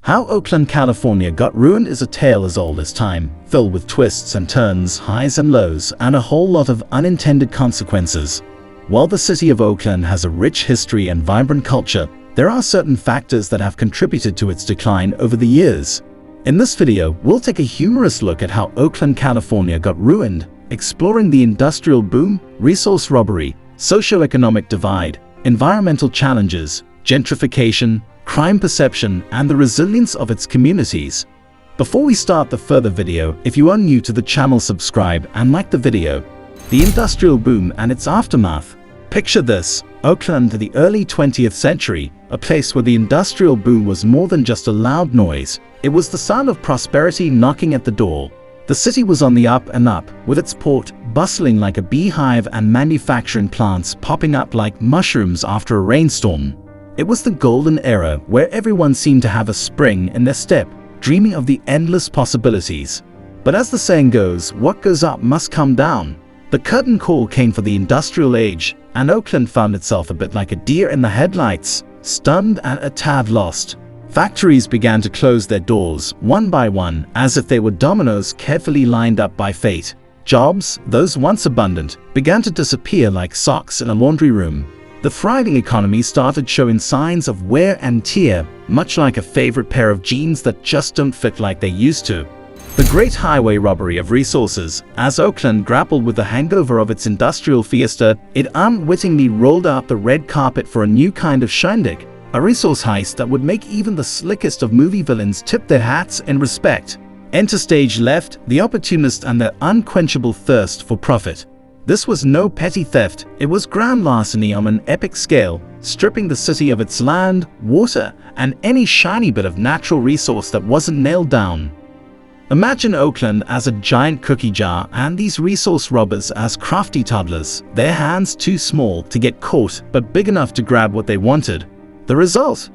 How Oakland, California got ruined is a tale as old as time, filled with twists and turns, highs and lows, and a whole lot of unintended consequences. While the city of Oakland has a rich history and vibrant culture, there are certain factors that have contributed to its decline over the years. In this video, we'll take a humorous look at how Oakland, California got ruined, exploring the industrial boom, resource robbery, socioeconomic divide, environmental challenges, gentrification, crime perception, and the resilience of its communities. Before we start the further video, if you are new to the channel, subscribe and like the video. The industrial boom and its aftermath. Picture this: Oakland, the early 20th century, a place where the industrial boom was more than just a loud noise. It was the sound of prosperity knocking at the door. The city was on the up and up, with its port bustling like a beehive and manufacturing plants popping up like mushrooms after a rainstorm. It was the golden era where everyone seemed to have a spring in their step, dreaming of the endless possibilities. But as the saying goes, what goes up must come down. The curtain call came for the industrial age, and Oakland found itself a bit like a deer in the headlights, stunned and a tad lost. Factories began to close their doors, one by one, as if they were dominoes carefully lined up by fate. Jobs, those once abundant, began to disappear like socks in a laundry room. The thriving economy started showing signs of wear and tear, much like a favorite pair of jeans that just don't fit like they used to. The great highway robbery of resources. As Oakland grappled with the hangover of its industrial fiesta, it unwittingly rolled out the red carpet for a new kind of shindig, a resource heist that would make even the slickest of movie villains tip their hats in respect. Enter stage left, the opportunist and their unquenchable thirst for profit. This was no petty theft, it was grand larceny on an epic scale, stripping the city of its land, water, and any shiny bit of natural resource that wasn't nailed down. Imagine Oakland as a giant cookie jar and these resource robbers as crafty toddlers, their hands too small to get caught but big enough to grab what they wanted. The result?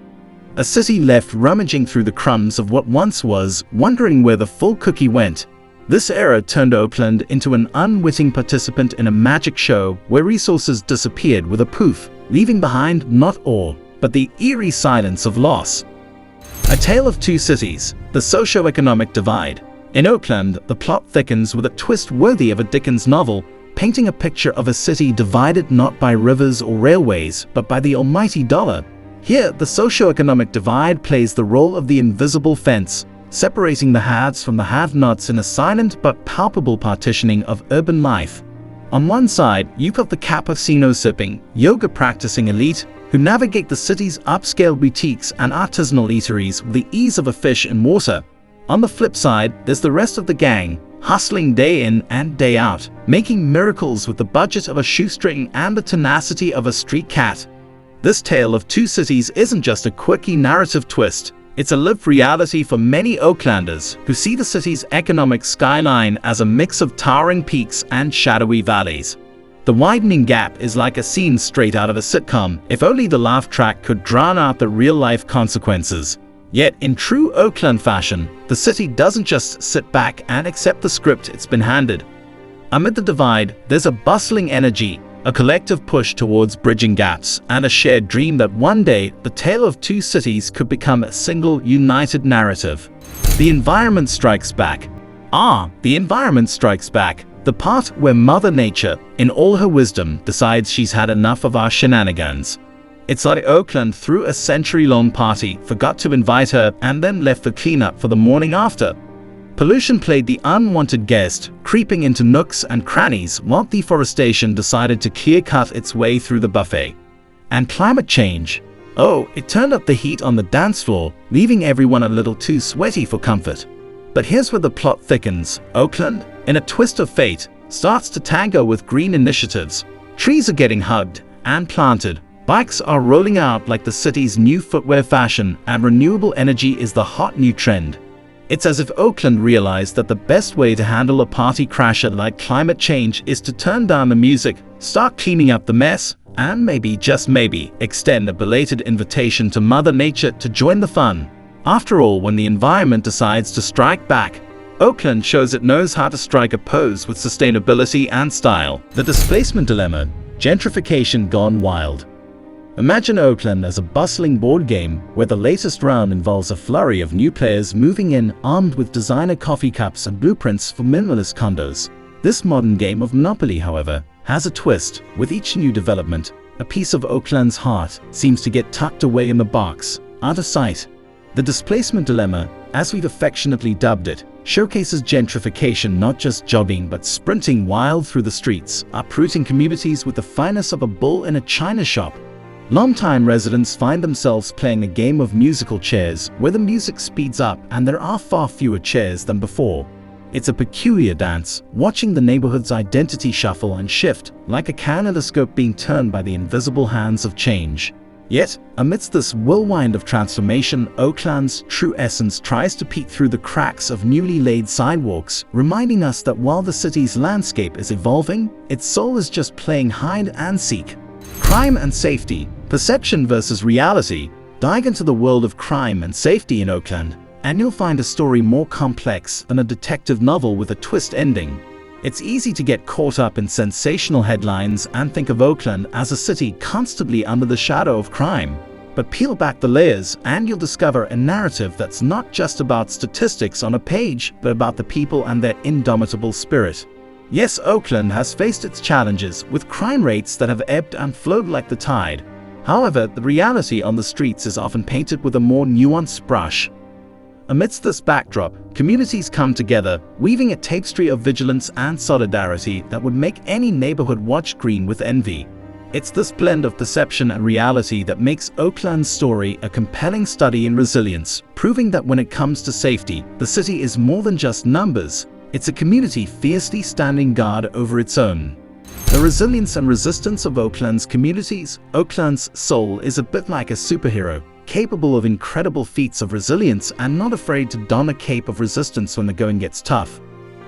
A city left rummaging through the crumbs of what once was, wondering where the full cookie went. This era turned Oakland into an unwitting participant in a magic show where resources disappeared with a poof, leaving behind not awe, but the eerie silence of loss. A tale of two cities, the socioeconomic divide. In Oakland, the plot thickens with a twist worthy of a Dickens novel, painting a picture of a city divided not by rivers or railways, but by the almighty dollar. Here, the socioeconomic divide plays the role of the invisible fence, separating the haves from the have-nots in a silent but palpable partitioning of urban life. On one side, you've got the cappuccino-sipping, yoga-practicing elite who navigate the city's upscale boutiques and artisanal eateries with the ease of a fish in water. On the flip side, there's the rest of the gang, hustling day in and day out, making miracles with the budget of a shoestring and the tenacity of a street cat. This tale of two cities isn't just a quirky narrative twist. It's a lived reality for many Oaklanders who see the city's economic skyline as a mix of towering peaks and shadowy valleys. The widening gap is like a scene straight out of a sitcom, if only the laugh track could drown out the real-life consequences. Yet, in true Oakland fashion, the city doesn't just sit back and accept the script it's been handed. Amid the divide, there's a bustling energy, a collective push towards bridging gaps, and a shared dream that one day the tale of two cities could become a single, united narrative. The environment strikes back. The environment strikes back. The part where Mother Nature, in all her wisdom, decides she's had enough of our shenanigans. It's like Oakland threw a century-long party, forgot to invite her, and then left the cleanup for the morning after. Pollution played the unwanted guest, creeping into nooks and crannies while deforestation decided to clear-cut its way through the buffet. And climate change. It turned up the heat on the dance floor, leaving everyone a little too sweaty for comfort. But here's where the plot thickens. Oakland, in a twist of fate, starts to tango with green initiatives. Trees are getting hugged and planted. Bikes are rolling out like the city's new footwear fashion, and renewable energy is the hot new trend. It's as if Oakland realized that the best way to handle a party crasher like climate change is to turn down the music, start cleaning up the mess, and maybe, just maybe, extend a belated invitation to Mother Nature to join the fun. After all, when the environment decides to strike back, Oakland shows it knows how to strike a pose with sustainability and style. The Displacement Dilemma. Gentrification gone wild. Imagine Oakland as a bustling board game where the latest round involves a flurry of new players moving in armed with designer coffee cups and blueprints for minimalist condos. This modern game of Monopoly, however, has a twist. With each new development, a piece of Oakland's heart seems to get tucked away in the box, out of sight. The Displacement Dilemma, as we've affectionately dubbed it, showcases gentrification not just jogging but sprinting wild through the streets, uprooting communities with the fineness of a bull in a china shop. Longtime residents find themselves playing a game of musical chairs where the music speeds up and there are far fewer chairs than before. It's a peculiar dance, watching the neighborhood's identity shuffle and shift like a kaleidoscope being turned by the invisible hands of change. Yet, amidst this whirlwind of transformation, Oakland's true essence tries to peek through the cracks of newly laid sidewalks, reminding us that while the city's landscape is evolving, its soul is just playing hide and seek. Crime and safety, perception versus reality. Dive into the world of crime and safety in Oakland, and you'll find a story more complex than a detective novel with a twist ending. It's easy to get caught up in sensational headlines and think of Oakland as a city constantly under the shadow of crime. But peel back the layers and you'll discover a narrative that's not just about statistics on a page, but about the people and their indomitable spirit. Yes, Oakland has faced its challenges, with crime rates that have ebbed and flowed like the tide. However, the reality on the streets is often painted with a more nuanced brush. Amidst this backdrop, communities come together, weaving a tapestry of vigilance and solidarity that would make any neighborhood watch green with envy. It's this blend of perception and reality that makes Oakland's story a compelling study in resilience, proving that when it comes to safety, the city is more than just numbers. It's a community fiercely standing guard over its own. The resilience and resistance of Oakland's communities. Oakland's soul is a bit like a superhero, capable of incredible feats of resilience and not afraid to don a cape of resistance when the going gets tough.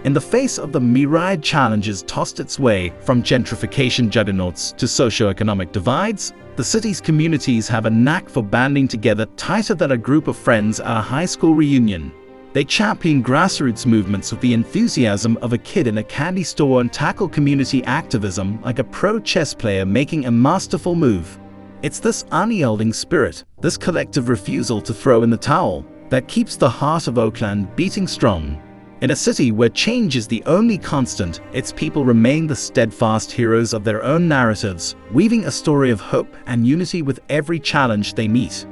In the face of the myriad challenges tossed its way, from gentrification juggernauts to socioeconomic divides, the city's communities have a knack for banding together tighter than a group of friends at a high school reunion. They champion grassroots movements with the enthusiasm of a kid in a candy store and tackle community activism like a pro chess player making a masterful move. It's this unyielding spirit, this collective refusal to throw in the towel, that keeps the heart of Oakland beating strong. In a city where change is the only constant, its people remain the steadfast heroes of their own narratives, weaving a story of hope and unity with every challenge they meet.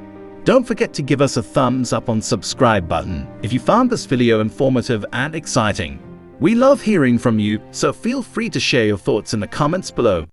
Don't forget to give us a thumbs up on subscribe button if you found this video informative and exciting. We love hearing from you, so feel free to share your thoughts in the comments below.